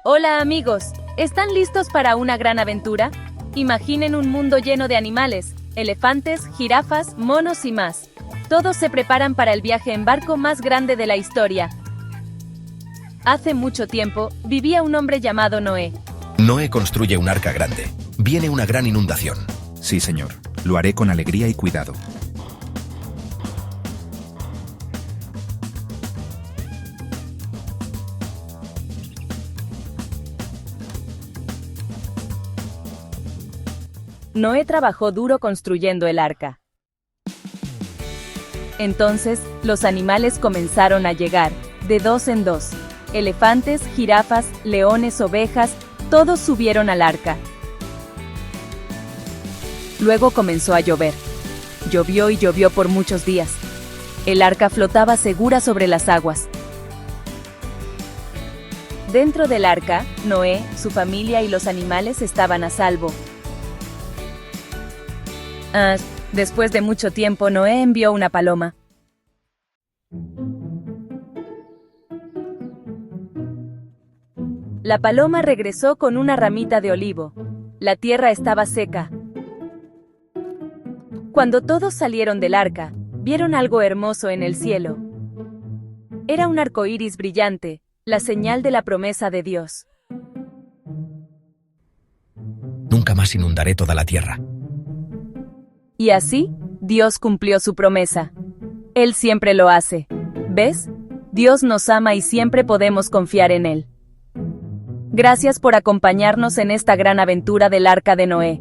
Hola amigos, ¿están listos para una gran aventura? Imaginen un mundo lleno de animales, elefantes, jirafas, monos y más. Todos se preparan para el viaje en barco más grande de la historia. Hace mucho tiempo, vivía un hombre llamado Noé. Noé construye un arca grande. Viene una gran inundación. Sí, señor. Lo haré con alegría y cuidado. Noé trabajó duro construyendo el arca. Entonces, los animales comenzaron a llegar, de dos en dos. Elefantes, jirafas, leones, ovejas, todos subieron al arca. Luego comenzó a llover. Llovió y llovió por muchos días. El arca flotaba segura sobre las aguas. Dentro del arca, Noé, su familia y los animales estaban a salvo. Después de mucho tiempo, Noé envió una paloma. La paloma regresó con una ramita de olivo. La tierra estaba seca. Cuando todos salieron del arca, vieron algo hermoso en el cielo. Era un arco iris brillante, la señal de la promesa de Dios. Nunca más inundaré toda la tierra. Y así, Dios cumplió su promesa. Él siempre lo hace. ¿Ves? Dios nos ama y siempre podemos confiar en Él. Gracias por acompañarnos en esta gran aventura del Arca de Noé.